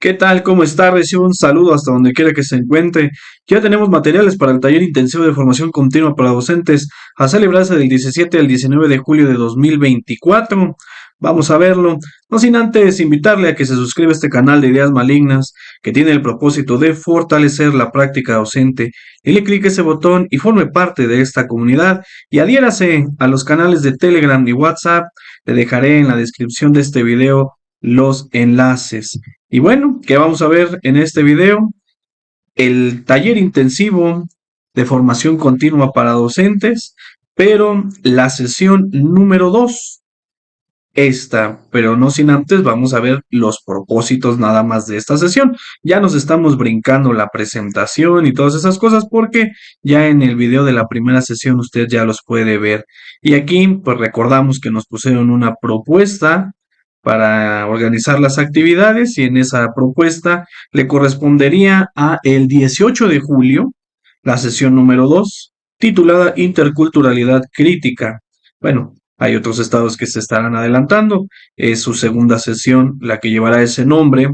¿Qué tal? ¿Cómo está? Recibo un saludo hasta donde quiera que se encuentre. Ya tenemos materiales para el taller intensivo de formación continua para docentes a celebrarse del 17 al 19 de julio de 2024. Vamos a verlo. No sin antes invitarle a que se suscriba a este canal de Ideas Malignas que tiene el propósito de fortalecer la práctica docente. Dele clic a ese botón y forme parte de esta comunidad y adhiérase a los canales de Telegram y WhatsApp. Le dejaré en la descripción de este video los enlaces. Y bueno, ¿qué vamos a ver en este video? El taller intensivo de formación continua para docentes, pero la sesión número 2, esta, pero no sin antes vamos a ver los propósitos nada más de esta sesión. Ya nos estamos brincando la presentación y todas esas cosas porque ya en el video de la primera sesión usted ya los puede ver. Y aquí pues recordamos que nos pusieron una propuesta para organizar las actividades y en esa propuesta le correspondería a el 18 de julio la sesión número 2 titulada Interculturalidad Crítica. Bueno, hay otros estados que se estarán adelantando. Es su segunda sesión la que llevará ese nombre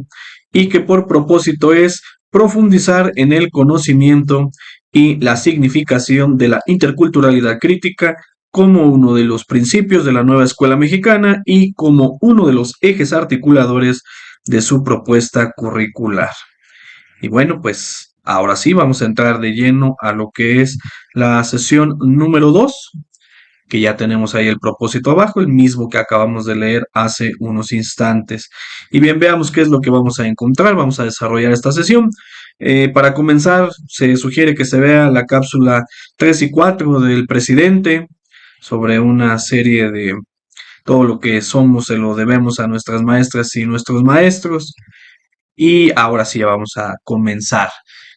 y que por propósito es profundizar en el conocimiento y la significación de la interculturalidad crítica como uno de los principios de la nueva escuela mexicana y como uno de los ejes articuladores de su propuesta curricular. Y bueno, pues ahora sí vamos a entrar de lleno a lo que es la sesión número 2, que ya tenemos ahí el propósito abajo, el mismo que acabamos de leer hace unos instantes. Y bien, veamos qué es lo que vamos a encontrar, vamos a desarrollar esta sesión. Para comenzar, se sugiere que se vea la cápsula 3 y 4 del presidente sobre una serie de todo lo que somos se lo debemos a nuestras maestras y nuestros maestros. Y ahora sí vamos a comenzar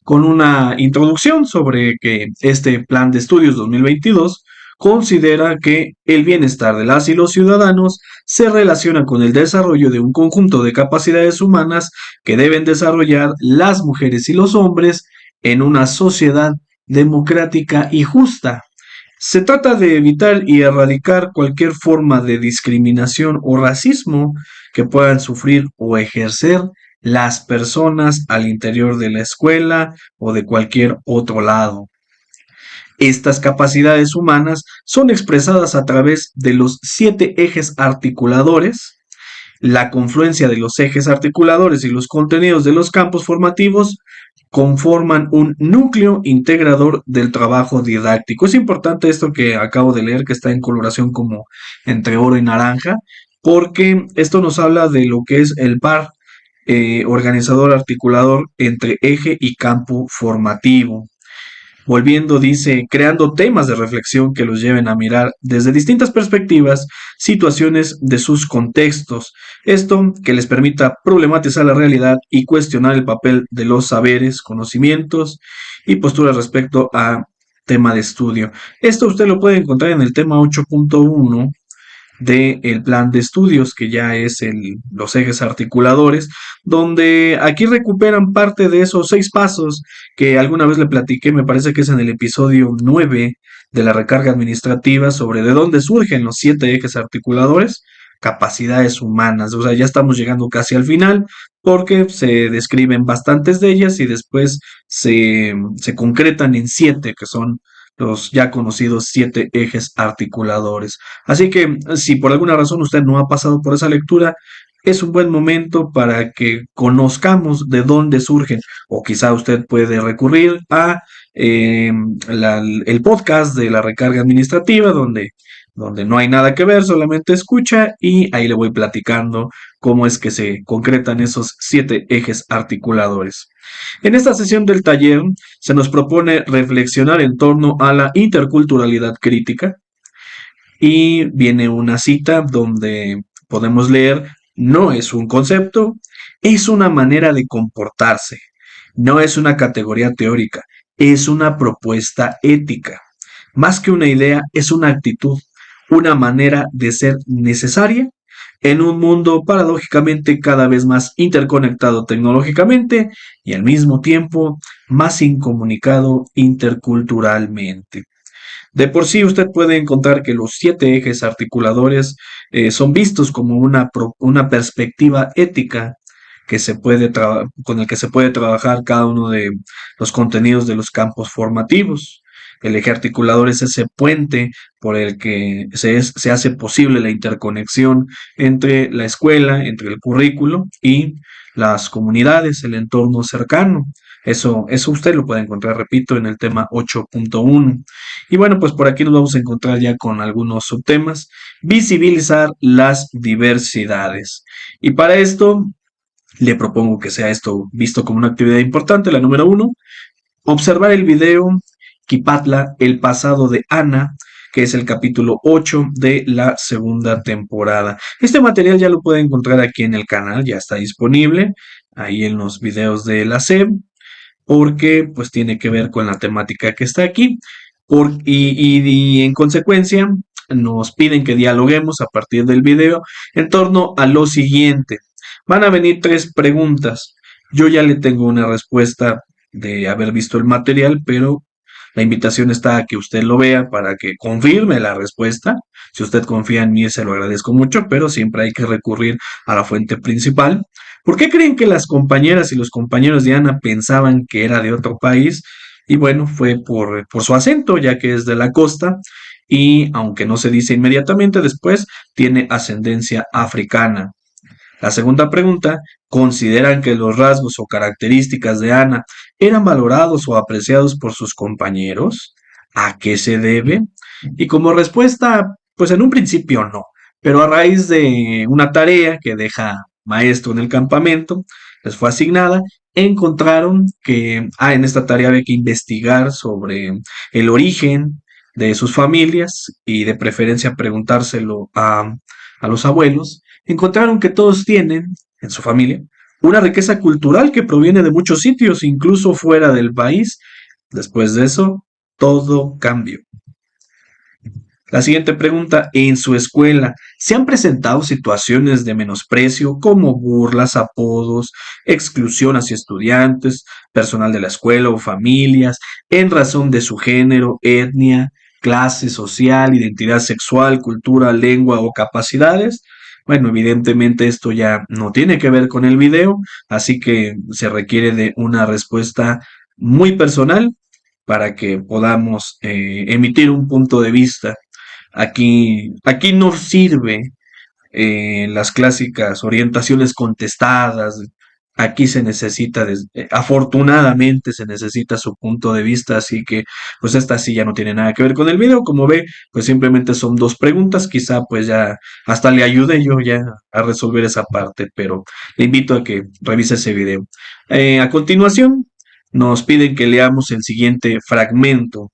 con una introducción sobre que este plan de estudios 2022 considera que el bienestar de las y los ciudadanos se relaciona con el desarrollo de un conjunto de capacidades humanas que deben desarrollar las mujeres y los hombres en una sociedad democrática y justa. Se trata de evitar y erradicar cualquier forma de discriminación o racismo que puedan sufrir o ejercer las personas al interior de la escuela o de cualquier otro lado. Estas capacidades humanas son expresadas a través de los 7 ejes articuladores. La confluencia de los ejes articuladores y los contenidos de los campos formativos conforman un núcleo integrador del trabajo didáctico. Es importante esto que acabo de leer, que está en coloración como entre oro y naranja, porque esto nos habla de lo que es el par organizador articulador entre eje y campo formativo. Volviendo, dice, creando temas de reflexión que los lleven a mirar desde distintas perspectivas situaciones de sus contextos. Esto que les permita problematizar la realidad y cuestionar el papel de los saberes, conocimientos y posturas respecto a tema de estudio. Esto usted lo puede encontrar en el tema 8.1 del plan de estudios, que ya es los ejes articuladores, donde aquí recuperan parte de esos 6 pasos que alguna vez le platiqué, me parece que es en el episodio 9 de la recarga administrativa, sobre de dónde surgen los 7 ejes articuladores, capacidades humanas. O sea, ya estamos llegando casi al final porque se describen bastantes de ellas y después se concretan en 7 que son los ya conocidos 7 ejes articuladores. Así que si por alguna razón usted no ha pasado por esa lectura, es un buen momento para que conozcamos de dónde surgen, o quizá usted puede recurrir a el podcast de la recarga administrativa, donde no hay nada que ver, solamente escucha y ahí le voy platicando cómo es que se concretan esos 7 ejes articuladores. En esta sesión del taller se nos propone reflexionar en torno a la interculturalidad crítica y viene una cita donde podemos leer: no es un concepto, es una manera de comportarse, no es una categoría teórica, es una propuesta ética. Más que una idea, es una actitud, una manera de ser necesaria en un mundo paradójicamente cada vez más interconectado tecnológicamente y al mismo tiempo más incomunicado interculturalmente. De por sí usted puede encontrar que los 7 ejes articuladores son vistos como una perspectiva ética con el que se puede trabajar cada uno de los contenidos de los campos formativos. El eje articulador es ese puente por el que se hace posible la interconexión entre la escuela, entre el currículo y las comunidades, el entorno cercano. Eso usted lo puede encontrar, repito, en el tema 8.1. Y bueno, pues por aquí nos vamos a encontrar ya con algunos subtemas. Visibilizar las diversidades. Y para esto, le propongo que sea esto visto como una actividad importante. La número uno, observar el video Kipatla, el pasado de Ana, que es el capítulo 8 de la segunda temporada. Este material ya lo puede encontrar aquí en el canal, ya está disponible, ahí en los videos de la SEB, porque pues tiene que ver con la temática que está aquí. Y en consecuencia nos piden que dialoguemos a partir del video en torno a lo siguiente. Van a venir tres preguntas. Yo ya le tengo una respuesta de haber visto el material, pero la invitación está a que usted lo vea para que confirme la respuesta. Si usted confía en mí, se lo agradezco mucho, pero siempre hay que recurrir a la fuente principal. ¿Por qué creen que las compañeras y los compañeros de Ana pensaban que era de otro país? Y bueno, fue por su acento, ya que es de la costa, y aunque no se dice inmediatamente después, tiene ascendencia africana. La segunda pregunta, ¿consideran que los rasgos o características de Ana eran valorados o apreciados por sus compañeros? ¿A qué se debe? Y como respuesta, pues en un principio no, pero a raíz de una tarea que deja maestro en el campamento, les fue asignada, encontraron que en esta tarea había que investigar sobre el origen de sus familias y de preferencia preguntárselo a los abuelos. Encontraron que todos tienen, en su familia, una riqueza cultural que proviene de muchos sitios, incluso fuera del país. Después de eso, todo cambió. La siguiente pregunta, en su escuela, ¿se han presentado situaciones de menosprecio como burlas, apodos, exclusión hacia estudiantes, personal de la escuela o familias, en razón de su género, etnia, clase social, identidad sexual, cultura, lengua o capacidades? Bueno, evidentemente esto ya no tiene que ver con el video, así que se requiere de una respuesta muy personal para que podamos emitir un punto de vista. Aquí no sirve las clásicas orientaciones contestadas. Aquí se necesita, afortunadamente se necesita su punto de vista, así que pues esta sí ya no tiene nada que ver con el video. Como ve, pues simplemente son dos preguntas, quizá pues ya hasta le ayude yo ya a resolver esa parte, pero le invito a que revise ese video. A continuación, nos piden que leamos el siguiente fragmento.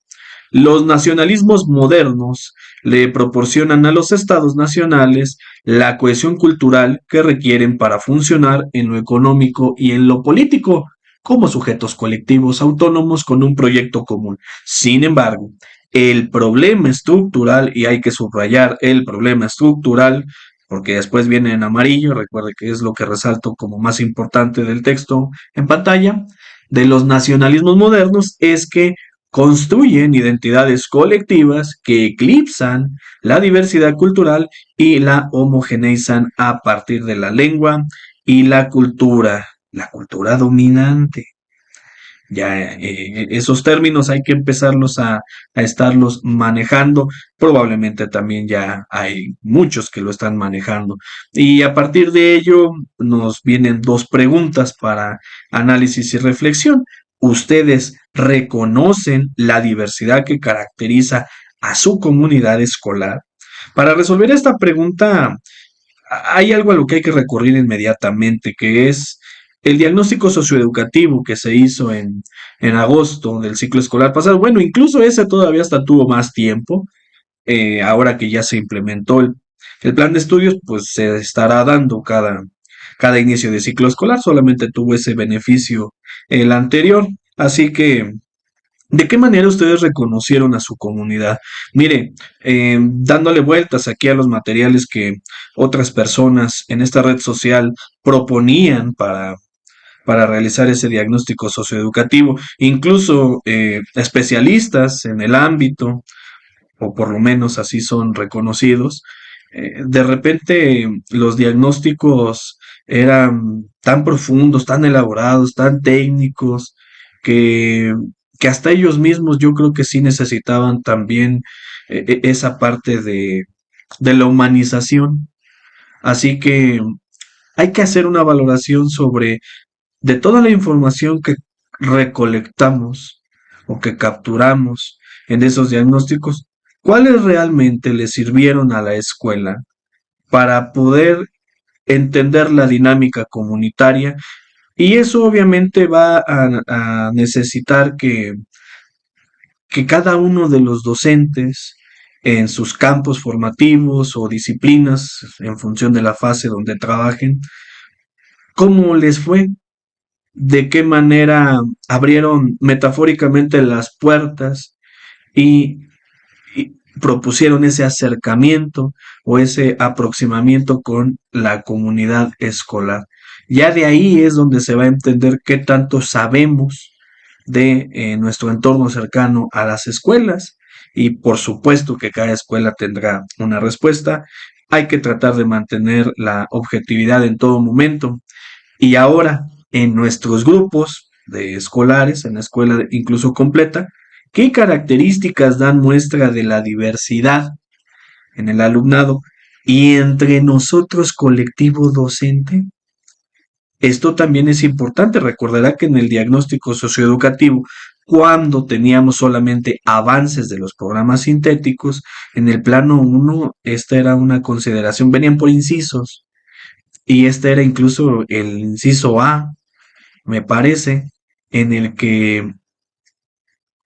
Los nacionalismos modernos le proporcionan a los estados nacionales la cohesión cultural que requieren para funcionar en lo económico y en lo político, como sujetos colectivos autónomos con un proyecto común. Sin embargo, el problema estructural, y hay que subrayar el problema estructural, porque después viene en amarillo, recuerde que es lo que resalto como más importante del texto en pantalla, de los nacionalismos modernos es que construyen identidades colectivas que eclipsan la diversidad cultural y la homogeneizan a partir de la lengua y la cultura dominante. Ya esos términos hay que empezarlos a estarlos manejando. Probablemente también ya hay muchos que lo están manejando. Y a partir de ello nos vienen dos preguntas para análisis y reflexión. ¿Ustedes reconocen la diversidad que caracteriza a su comunidad escolar? Para resolver esta pregunta, hay algo a lo que hay que recurrir inmediatamente, que es el diagnóstico socioeducativo que se hizo en agosto del ciclo escolar pasado. Bueno, incluso ese todavía hasta tuvo más tiempo. Ahora que ya se implementó el plan de estudios, pues se estará dando cada inicio de ciclo escolar. Solamente tuvo ese beneficio el anterior. Así que ¿de qué manera ustedes reconocieron a su comunidad? Mire, dándole vueltas aquí a los materiales que otras personas en esta red social proponían para realizar ese diagnóstico socioeducativo, incluso especialistas en el ámbito, o por lo menos así son reconocidos, de repente los diagnósticos eran tan profundos, tan elaborados, tan técnicos, que, que hasta ellos mismos yo creo que sí necesitaban también esa parte de la humanización. Así que hay que hacer una valoración sobre de toda la información que recolectamos o que capturamos en esos diagnósticos, ¿cuáles realmente le sirvieron a la escuela para poder entender la dinámica comunitaria? Y eso obviamente va a necesitar que cada uno de los docentes en sus campos formativos o disciplinas, en función de la fase donde trabajen, cómo les fue, de qué manera abrieron metafóricamente las puertas y, y propusieron ese acercamiento o ese aproximamiento con la comunidad escolar. Ya de ahí es donde se va a entender qué tanto sabemos de nuestro entorno cercano a las escuelas, y por supuesto que cada escuela tendrá una respuesta. Hay que tratar de mantener la objetividad en todo momento. Y ahora, en nuestros grupos de escolares, en la escuela incluso completa, ¿qué características dan muestra de la diversidad en el alumnado y entre nosotros colectivo docente? Esto también es importante. Recordará que en el diagnóstico socioeducativo, cuando teníamos solamente avances de los programas sintéticos, en el plano uno esta era una consideración, venían por incisos, y este era incluso el inciso A, me parece, en el que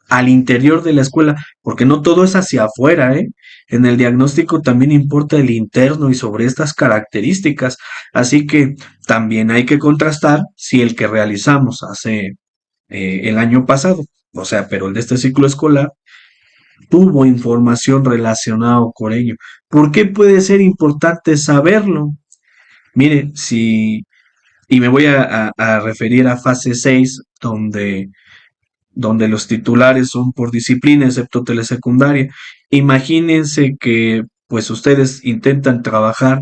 al interior de la escuela, porque no todo es hacia afuera, ¿eh? En el diagnóstico también importa el interno y sobre estas características, así que también hay que contrastar si el que realizamos hace el año pasado, o sea, pero el de este ciclo escolar, tuvo información relacionada con ello. ¿Por qué puede ser importante saberlo? Mire, si, y me voy a referir a fase 6 donde los titulares son por disciplina, excepto telesecundaria. Imagínense que pues ustedes intentan trabajar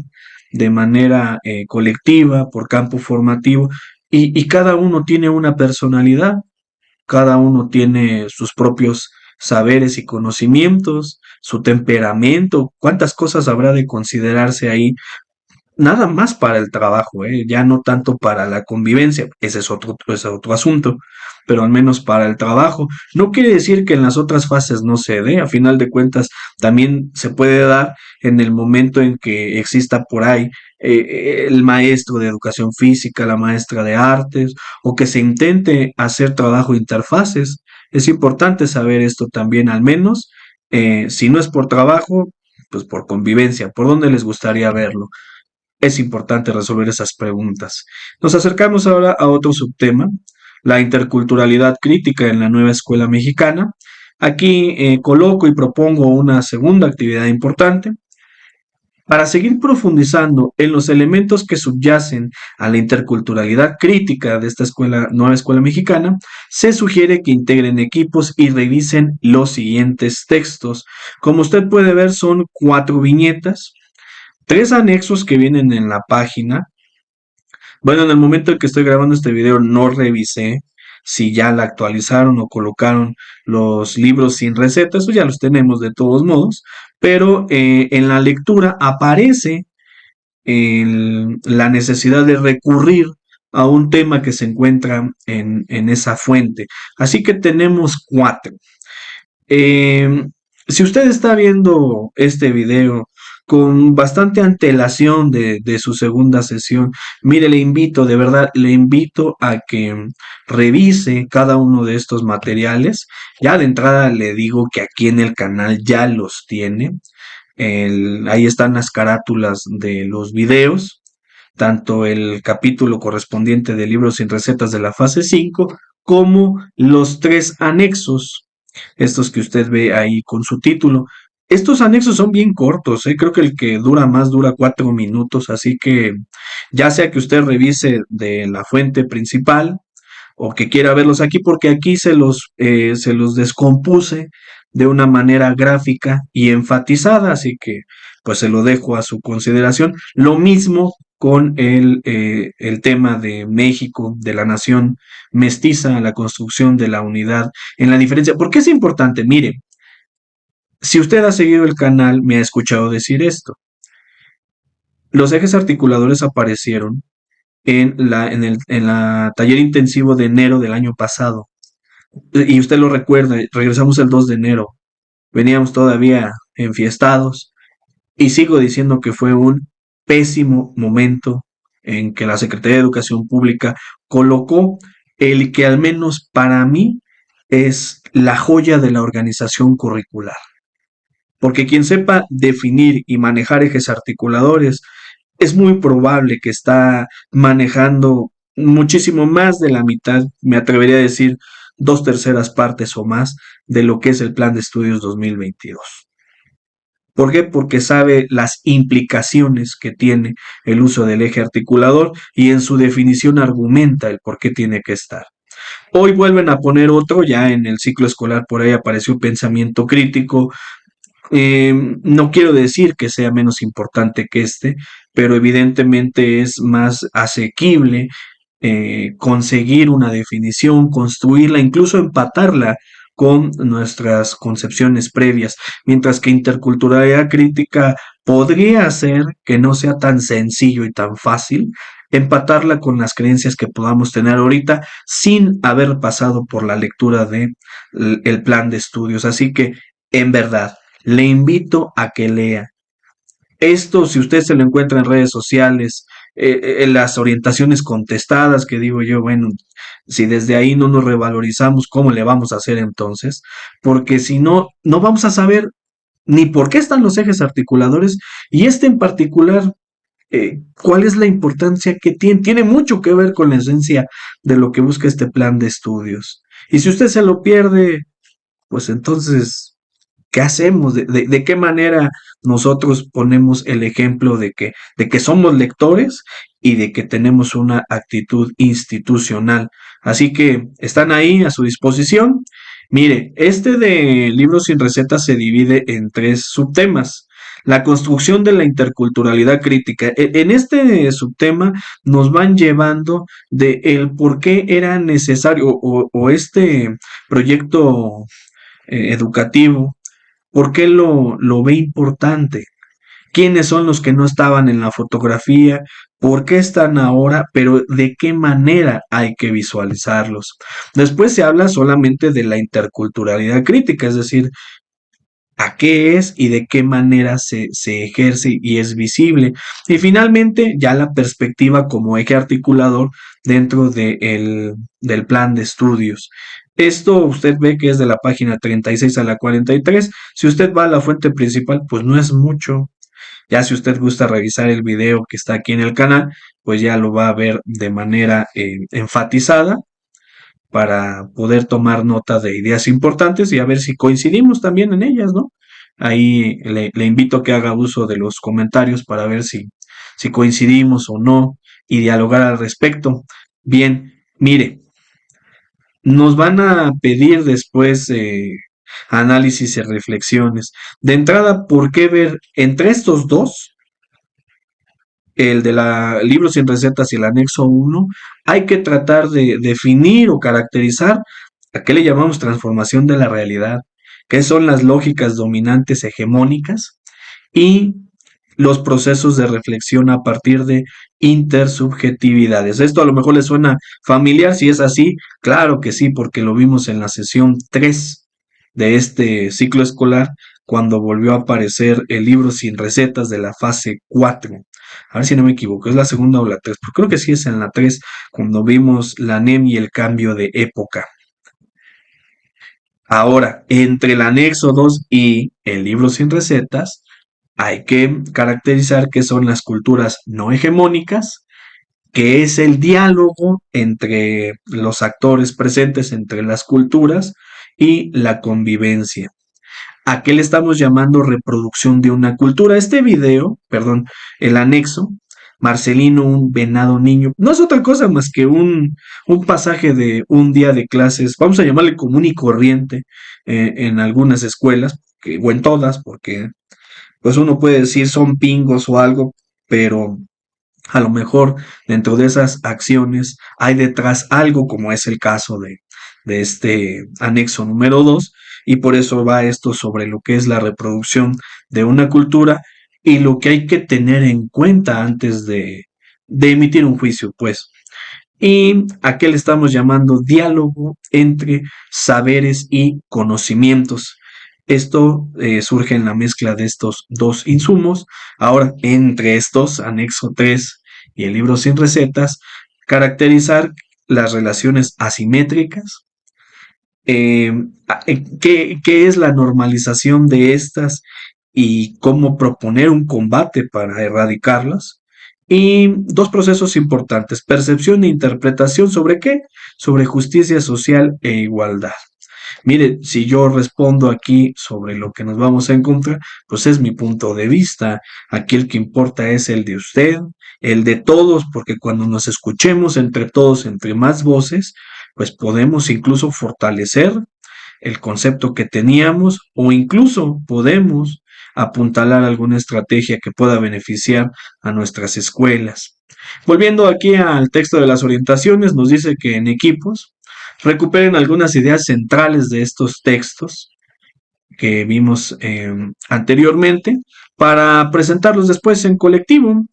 de manera colectiva, por campo formativo, y cada uno tiene una personalidad, cada uno tiene sus propios saberes y conocimientos, su temperamento, cuántas cosas habrá de considerarse ahí nada más para el trabajo, ya no tanto para la convivencia, ese es otro asunto, pero al menos para el trabajo. No quiere decir que en las otras fases no se dé, a final de cuentas también se puede dar en el momento en que exista por ahí el maestro de educación física, la maestra de artes, o que se intente hacer trabajo interfaces. Es importante saber esto también, al menos, si no es por trabajo, pues por convivencia, ¿por dónde les gustaría verlo? Es importante resolver esas preguntas. Nos acercamos ahora a otro subtema, la interculturalidad crítica en la nueva escuela mexicana. Aquí coloco y propongo una segunda actividad importante. Para seguir profundizando en los elementos que subyacen a la interculturalidad crítica de esta nueva escuela mexicana, se sugiere que integren equipos y revisen los siguientes textos. Como usted puede ver, son 4 viñetas, 3 anexos que vienen en la página. Bueno, en el momento en que estoy grabando este video no revisé si ya la actualizaron o colocaron los libros sin recetas, eso ya los tenemos de todos modos, pero en la lectura aparece la necesidad de recurrir a un tema que se encuentra en esa fuente. Así que tenemos 4. Eh, si usted está viendo este video con bastante antelación de su segunda sesión, mire, le invito, de verdad, le invito a que revise cada uno de estos materiales. Ya de entrada le digo que aquí en el canal ya los tiene. Ahí están las carátulas de los videos, tanto el capítulo correspondiente de libros sin recetas de la fase 5 como los 3 anexos, estos que usted ve ahí con su título. Estos anexos son bien cortos, creo que el que dura más dura 4 minutos, así que ya sea que usted revise de la fuente principal o que quiera verlos aquí, porque aquí se los descompuse de una manera gráfica y enfatizada, así que pues se lo dejo a su consideración. Lo mismo con el tema de México, de la nación mestiza, la construcción de la unidad en la diferencia. ¿Por qué es importante? Mire, si usted ha seguido el canal, me ha escuchado decir esto. Los ejes articuladores aparecieron en la taller intensivo de enero del año pasado. Y usted lo recuerda, regresamos el 2 de enero. Veníamos todavía enfiestados. Y sigo diciendo que fue un pésimo momento en que la Secretaría de Educación Pública colocó el que al menos para mí es la joya de la organización curricular. Porque quien sepa definir y manejar ejes articuladores es muy probable que está manejando muchísimo más de la mitad, me atrevería a decir 2/3 partes o más de lo que es el Plan de Estudios 2022. ¿Por qué? Porque sabe las implicaciones que tiene el uso del eje articulador y en su definición argumenta el por qué tiene que estar. Hoy vuelven a poner otro, ya en el ciclo escolar por ahí apareció pensamiento crítico. No quiero decir que sea menos importante que este, pero evidentemente es más asequible conseguir una definición, construirla, incluso empatarla con nuestras concepciones previas, mientras que interculturalidad crítica podría hacer que no sea tan sencillo y tan fácil empatarla con las creencias que podamos tener ahorita sin haber pasado por la lectura de el plan de estudios. Así que, en verdad, le invito a que lea. Esto, si usted se lo encuentra en redes sociales, en las orientaciones contestadas, que digo yo, bueno, si desde ahí no nos revalorizamos, ¿cómo le vamos a hacer entonces? Porque si no, no vamos a saber ni por qué están los ejes articuladores y este en particular, cuál es la importancia que tiene. Tiene mucho que ver con la esencia de lo que busca este plan de estudios. Y si usted se lo pierde, pues entonces, ¿qué hacemos? ¿De qué manera nosotros ponemos el ejemplo de que somos lectores y de que tenemos una actitud institucional? Así que están ahí a su disposición. Mire, este de libros sin recetas se divide en tres subtemas. La construcción de la interculturalidad crítica. En este subtema nos van llevando de el por qué era necesario o este proyecto educativo. ¿Por qué lo ve importante? ¿Quiénes son los que no estaban en la fotografía? ¿Por qué están ahora? Pero ¿de qué manera hay que visualizarlos? Después se habla solamente de la interculturalidad crítica, es decir, a qué es y de qué manera se ejerce y es visible. Y finalmente, ya la perspectiva como eje articulador dentro del plan de estudios. Esto usted ve que es de la página 36 a la 43. Si usted va a la fuente principal, pues no es mucho. Ya si usted gusta revisar el video que está aquí en el canal, pues ya lo va a ver de manera enfatizada para poder tomar nota de ideas importantes y a ver si coincidimos también en ellas, ¿no? Ahí le invito a que haga uso de los comentarios para ver si coincidimos o no y dialogar al respecto. Bien, mire, nos van a pedir después análisis y reflexiones. De entrada, ¿por qué ver entre estos dos, el de la libro sin recetas y el anexo uno, hay que tratar de definir o caracterizar a qué le llamamos transformación de la realidad, qué son las lógicas dominantes hegemónicas y los procesos de reflexión a partir de intersubjetividades? Esto a lo mejor le suena familiar, si es así, claro que sí, porque lo vimos en la sesión 3 de este ciclo escolar, cuando volvió a aparecer el libro sin recetas de la fase 4. A ver si no me equivoco, es la segunda o la 3, pero creo que sí es en la 3, cuando vimos la NEM y el cambio de época. Ahora, entre el anexo 2 y el libro sin recetas, hay que caracterizar qué son las culturas no hegemónicas, que es el diálogo entre los actores presentes, entre las culturas y la convivencia. ¿A qué le estamos llamando reproducción de una cultura? Este video, perdón, el anexo, Marcelino, un venado niño, no es otra cosa más que un pasaje de un día de clases, vamos a llamarle común y corriente, en algunas escuelas, o en todas, porque pues uno puede decir son pingos o algo, pero A lo mejor dentro de esas acciones hay detrás algo, como es el caso de este anexo número 2, y por eso va esto sobre lo que es la reproducción de una cultura y lo que hay que tener en cuenta antes de emitir un juicio, pues. ¿Y a qué le estamos llamando diálogo entre saberes y conocimientos? Esto surge en la mezcla de estos dos insumos. Ahora, entre estos, anexo 3 y el libro sin recetas, caracterizar las relaciones asimétricas, qué es la normalización de estas y cómo proponer un combate para erradicarlas. Y dos procesos importantes, percepción e interpretación sobre qué, sobre justicia social e igualdad. Mire, si yo respondo aquí sobre lo que nos vamos a encontrar, pues es mi punto de vista. Aquí el que importa es el de usted, el de todos, porque cuando nos escuchemos entre todos, entre más voces, pues podemos incluso fortalecer el concepto que teníamos o incluso podemos apuntalar alguna estrategia que pueda beneficiar a nuestras escuelas. Volviendo aquí al texto de las orientaciones, nos dice que en equipos recuperen algunas ideas centrales de estos textos que vimos anteriormente para presentarlos después en colectivo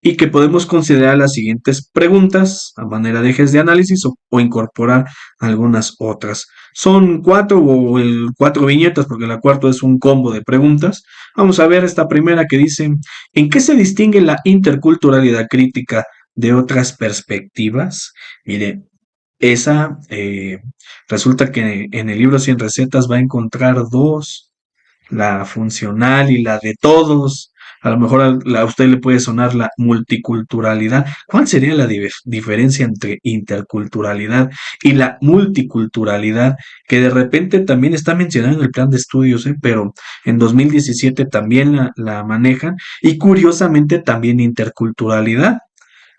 y que podemos considerar las siguientes preguntas a manera de ejes de análisis o incorporar algunas otras. Son cuatro viñetas porque la cuarta es un combo de preguntas. Vamos a ver esta primera que dice, ¿en qué se distingue la interculturalidad crítica de otras perspectivas? Mire, esa resulta que en el libro 100 recetas va a encontrar dos, la funcional y la de todos. A lo mejor a usted le puede sonar la multiculturalidad. ¿Cuál sería la diferencia entre interculturalidad y la multiculturalidad? Que de repente también está mencionada en el plan de estudios, pero en 2017 también la manejan y curiosamente también interculturalidad.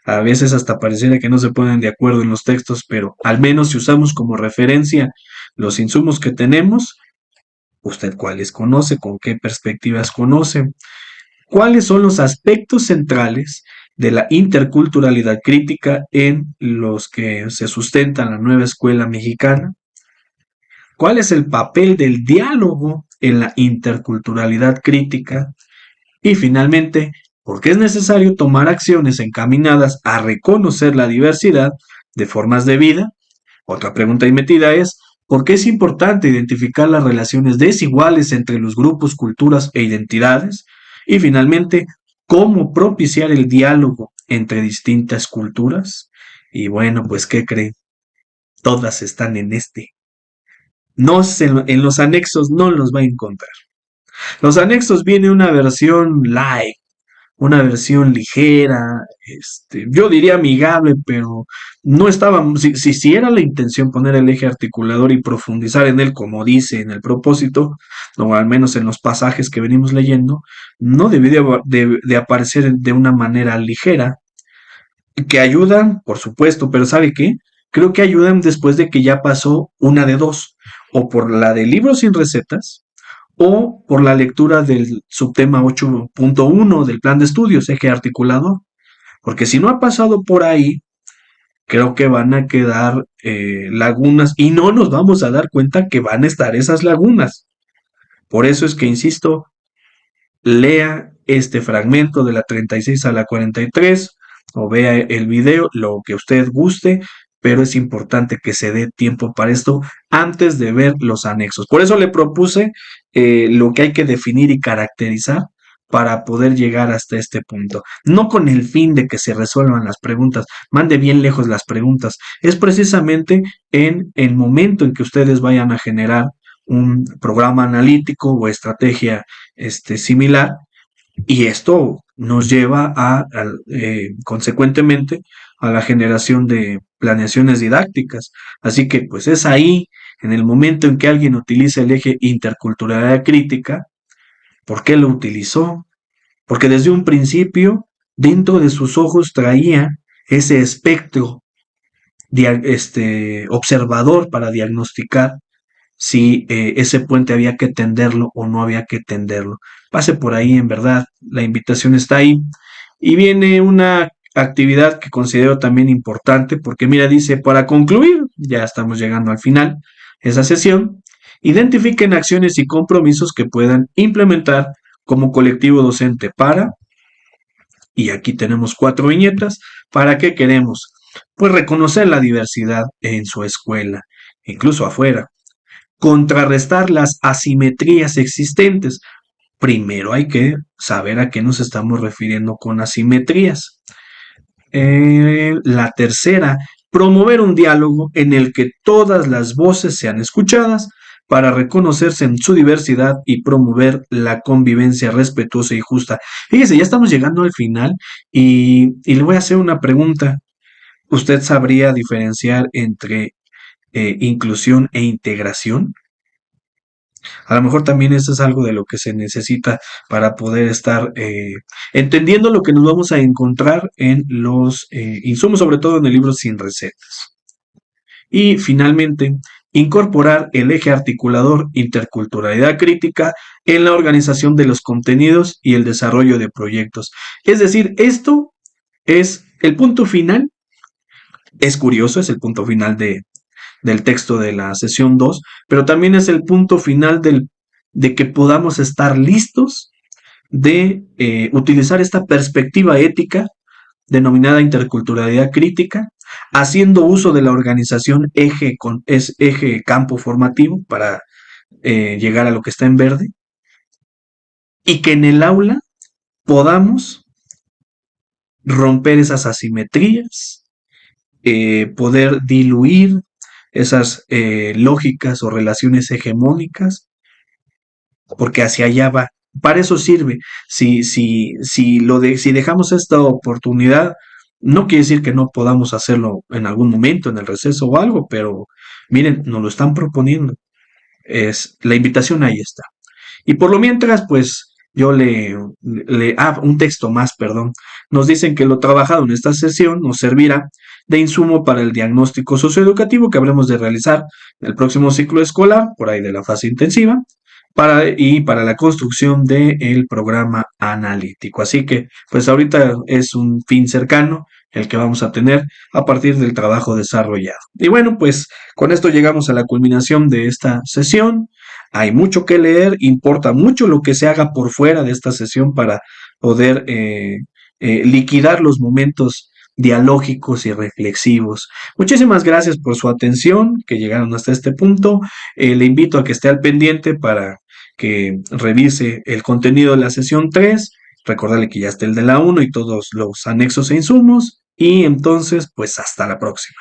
A veces hasta pareciera que no se ponen de acuerdo en los textos, pero al menos si usamos como referencia los insumos que tenemos, usted cuáles conoce, con qué perspectivas conoce, cuáles son los aspectos centrales de la interculturalidad crítica en los que se sustenta la nueva escuela mexicana, cuál es el papel del diálogo en la interculturalidad crítica y finalmente, ¿por qué es necesario tomar acciones encaminadas a reconocer la diversidad de formas de vida? Otra pregunta ahí metida es, ¿por qué es importante identificar las relaciones desiguales entre los grupos, culturas e identidades? Y finalmente, ¿cómo propiciar el diálogo entre distintas culturas? Y bueno, pues, ¿qué creen? Todas están en este. No en los anexos no los va a encontrar. Los anexos viene una versión light, una versión ligera, yo diría amigable, pero no estaba, si era la intención poner el eje articulador y profundizar en él, como dice en el propósito, o al menos en los pasajes que venimos leyendo, no debería de aparecer de una manera ligera, que ayudan, por supuesto, pero ¿sabe qué? Creo que ayudan después de que ya pasó una de dos, o por la de libros sin recetas, o por la lectura del subtema 8.1 del plan de estudios, eje articulador. Porque si no ha pasado por ahí, creo que van a quedar lagunas y no nos vamos a dar cuenta que van a estar esas lagunas. Por eso es que, insisto, lea este fragmento de la 36 a la 43 o vea el video, lo que usted guste, pero es importante que se dé tiempo para esto antes de ver los anexos. Por eso le propuse lo que hay que definir y caracterizar para poder llegar hasta este punto. No con el fin de que se resuelvan las preguntas, mande bien lejos las preguntas. Es precisamente en el momento en que ustedes vayan a generar un programa analítico o estrategia similar, y esto nos lleva consecuentemente, a la generación de planeaciones didácticas. Así que, pues es ahí, en el momento en que alguien utiliza el eje interculturalidad crítica, ¿por qué lo utilizó? Porque desde un principio, dentro de sus ojos traía ese espectro observador para diagnosticar si ese puente había que tenderlo o no había que tenderlo. Pase por ahí, en verdad, la invitación está ahí. Y viene una actividad que considero también importante, porque mira, dice, para concluir, ya estamos llegando al final, esa sesión, identifiquen acciones y compromisos que puedan implementar como colectivo docente para, y aquí tenemos 4 viñetas, ¿para qué queremos? Pues reconocer la diversidad en su escuela, incluso afuera, contrarrestar las asimetrías existentes. Primero hay que saber a qué nos estamos refiriendo con asimetrías. La tercera, promover un diálogo en el que todas las voces sean escuchadas para reconocerse en su diversidad y promover la convivencia respetuosa y justa. Fíjese, ya estamos llegando al final y le voy a hacer una pregunta. ¿Usted sabría diferenciar entre inclusión e integración? A lo mejor también eso es algo de lo que se necesita para poder estar entendiendo lo que nos vamos a encontrar en los insumos, sobre todo en el libro Sin Recetas. Y finalmente, incorporar el eje articulador interculturalidad crítica en la organización de los contenidos y el desarrollo de proyectos. Es decir, esto es el punto final, es curioso, es el punto final del texto de la sesión 2, pero también es el punto final de que podamos estar listos de utilizar esta perspectiva ética denominada interculturalidad crítica, haciendo uso de la organización eje campo formativo para llegar a lo que está en verde, y que en el aula podamos romper esas asimetrías, poder diluir esas lógicas o relaciones hegemónicas, porque hacia allá va. Para eso sirve. Si dejamos esta oportunidad, no quiere decir que no podamos hacerlo en algún momento, en el receso o algo, pero miren, nos lo están proponiendo. La invitación ahí está. Y por lo mientras, pues yo un texto más, perdón. Nos dicen que lo trabajado en esta sesión nos servirá de insumo para el diagnóstico socioeducativo que habremos de realizar en el próximo ciclo escolar, por ahí de la fase intensiva, y para la construcción del programa analítico. Así que, pues ahorita es un fin cercano el que vamos a tener a partir del trabajo desarrollado. Y bueno, pues con esto llegamos a la culminación de esta sesión. Hay mucho que leer, importa mucho lo que se haga por fuera de esta sesión para poder liquidar los momentos dialógicos y reflexivos. Muchísimas gracias por su atención, que llegaron hasta este punto. Le invito a que esté al pendiente para que revise el contenido de la sesión 3. Recordarle que ya está el de la 1 y todos los anexos e insumos. Y entonces, pues hasta la próxima.